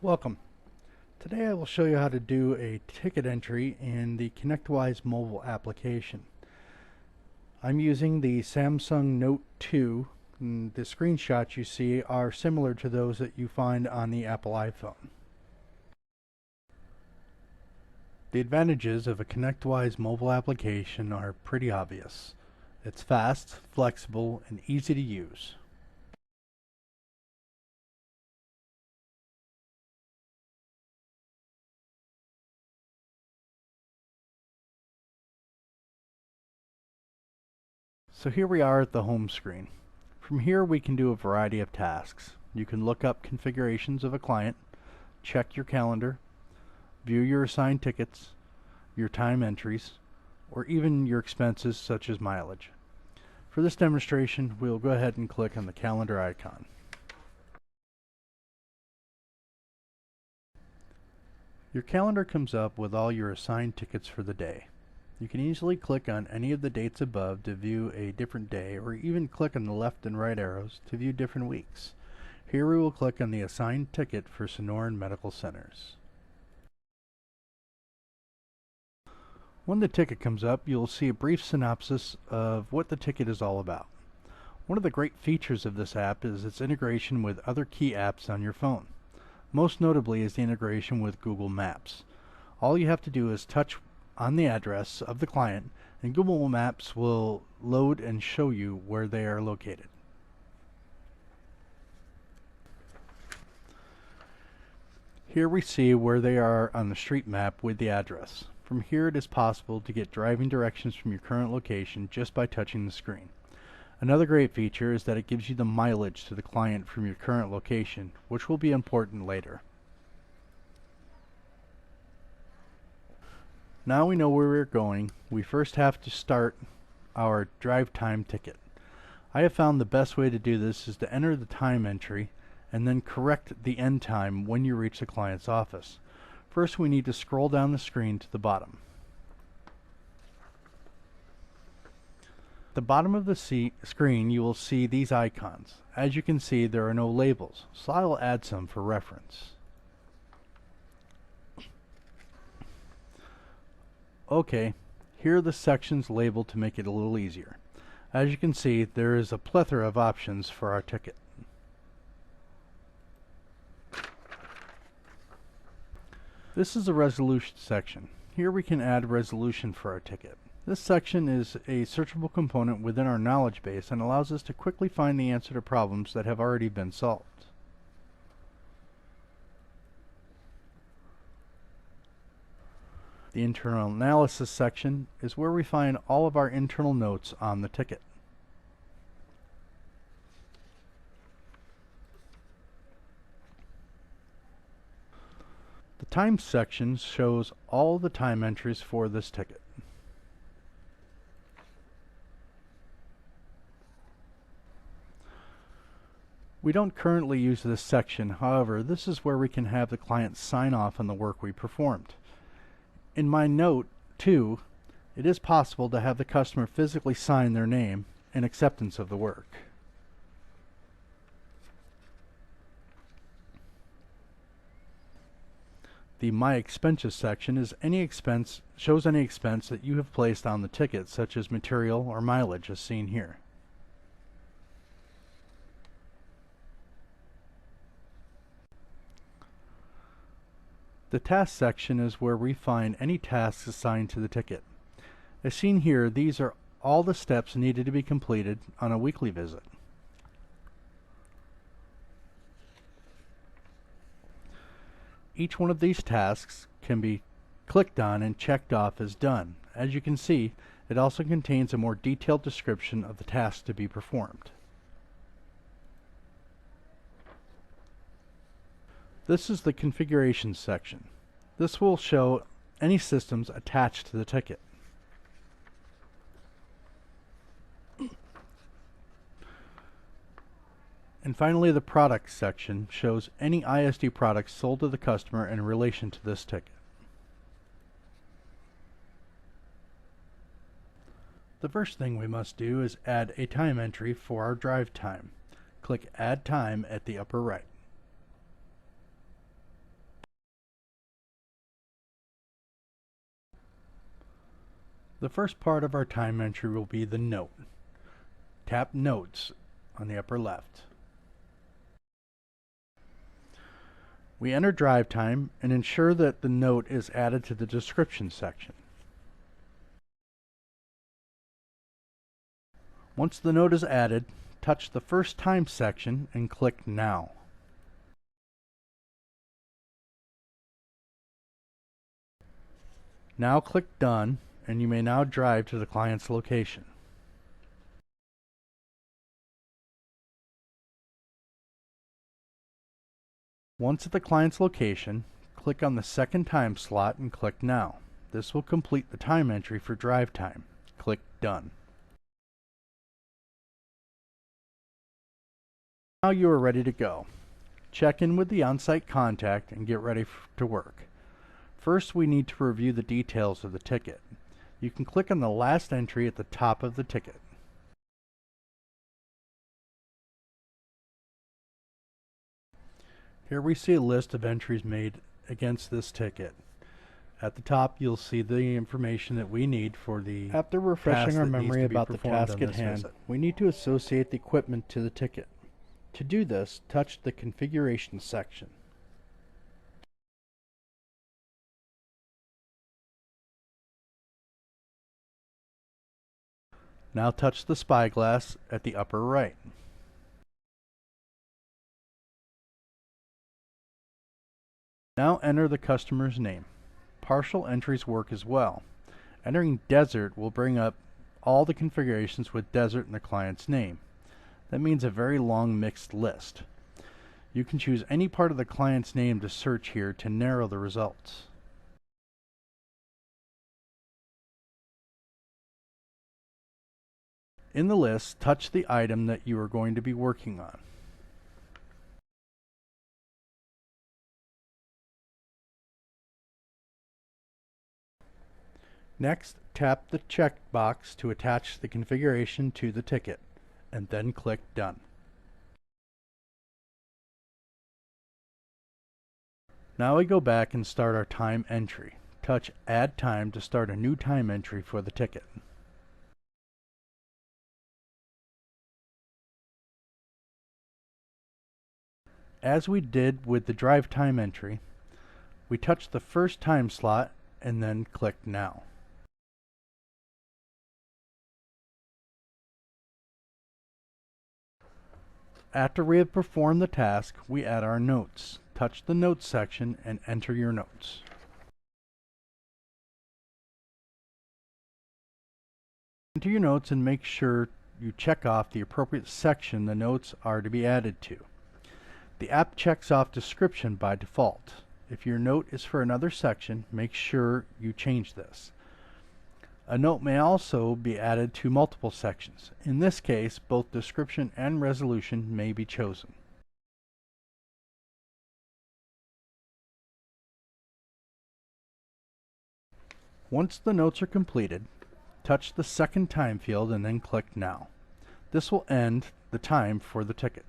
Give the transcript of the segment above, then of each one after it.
Welcome. Today I will show you how to do a ticket entry in the ConnectWise Mobile application. I'm using the Samsung Note 2. And the screenshots you see are similar to those that you find on the Apple iPhone. The advantages of a ConnectWise mobile application are pretty obvious. It's fast, flexible, and easy to use. So here we are at the home screen. From here we can do a variety of tasks. You can look up configurations of a client, check your calendar, view your assigned tickets, your time entries, or even your expenses such as mileage. For this demonstration, we'll go ahead and click on the calendar icon. Your calendar comes up with all your assigned tickets for the day. You can easily click on any of the dates above to view a different day, or even click on the left and right arrows to view different weeks. Here we will click on the assigned ticket for Sonoran Medical Centers. When the ticket comes up, you'll see a brief synopsis of what the ticket is all about. One of the great features of this app is its integration with other key apps on your phone. Most notably is the integration with Google Maps. All you have to do is touch on the address of the client, and Google Maps will load and show you where they are located. Here we see where they are on the street map with the address. From here it is possible to get driving directions from your current location just by touching the screen. Another great feature is that it gives you the mileage to the client from your current location, which will be important later. Now we know where we're going, we first have to start our drive time ticket. I have found the best way to do this is to enter the time entry and then correct the end time when you reach the client's office. First we need to scroll down the screen to the bottom. At the bottom of the screen you will see these icons. As you can see, there are no labels, so I will add some for reference. Okay, here are the sections labeled to make it a little easier. As you can see, there is a plethora of options for our ticket. This is the resolution section. Here we can add resolution for our ticket. This section is a searchable component within our knowledge base and allows us to quickly find the answer to problems that have already been solved. The internal analysis section is where we find all of our internal notes on the ticket. The time section shows all the time entries for this ticket. We don't currently use this section, however, this is where we can have the client sign off on the work we performed. In my note 2, it is possible to have the customer physically sign their name in acceptance of the work. The My Expenses section is shows any expense that you have placed on the ticket, such as material or mileage as seen here. The task section is where we find any tasks assigned to the ticket. As seen here, these are all the steps needed to be completed on a weekly visit. Each one of these tasks can be clicked on and checked off as done. As you can see, it also contains a more detailed description of the task to be performed. This is the configuration section. This will show any systems attached to the ticket. And finally, the products section shows any ISD products sold to the customer in relation to this ticket. The first thing we must do is add a time entry for our drive time. Click Add Time at the upper right. The first part of our time entry will be the note. Tap Notes on the upper left. We enter drive time and ensure that the note is added to the description section. Once the note is added, touch the first time section and click Now. Now click Done, and you may now drive to the client's location. Once at the client's location, click on the second time slot and click Now. This will complete the time entry for drive time. Click Done. Now you are ready to go. Check in with the on-site contact and get ready to work. First, we need to review the details of the ticket. You can click on the last entry at the top of the ticket. Here we see a list of entries made against this ticket. At the top, you'll see the information that we need for the After refreshing our memory about the task at hand, visit. we need to associate the equipment to the ticket. To do this, touch the Configuration section. Now touch the spyglass at the upper right. Now enter the customer's name. Partial entries work as well. Entering Desert will bring up all the configurations with Desert in the client's name. That means a very long mixed list. You can choose any part of the client's name to search here to narrow the results. In the list, touch the item that you are going to be working on. Next, tap the checkbox to attach the configuration to the ticket, and then click Done. Now we go back and start our time entry. Touch Add Time to start a new time entry for the ticket. As we did with the drive time entry, we touch the first time slot and then click Now. After we have performed the task, we add our notes. Touch the Notes section and enter your notes. Enter your notes and make sure you check off the appropriate section the notes are to be added to. The app checks off description by default. If your note is for another section, make sure you change this. A note may also be added to multiple sections. In this case, both description and resolution may be chosen. Once the notes are completed, touch the second time field and then click Now. This will end the time for the ticket.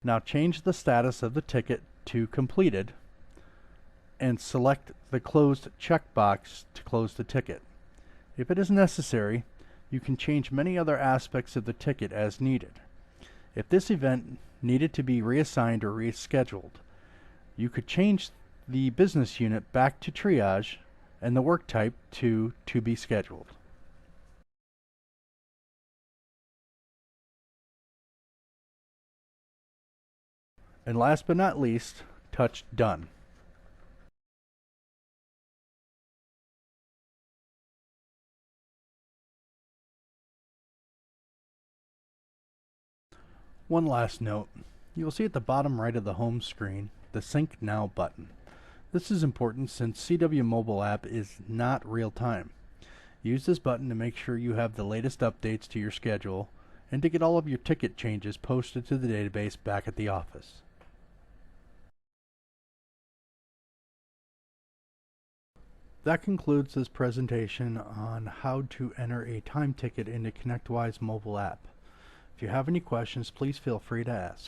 Now change the status of the ticket to Completed and select the Closed checkbox to close the ticket. If it is necessary, you can change many other aspects of the ticket as needed. If this event needed to be reassigned or rescheduled, you could change the business unit back to triage and the work type to be scheduled. And last but not least, touch Done. One last note. You will see at the bottom right of the home screen the Sync Now button. This is important since CW mobile app is not real time. Use this button to make sure you have the latest updates to your schedule and to get all of your ticket changes posted to the database back at the office. That concludes this presentation on how to enter a time ticket into ConnectWise mobile app. If you have any questions, please feel free to ask.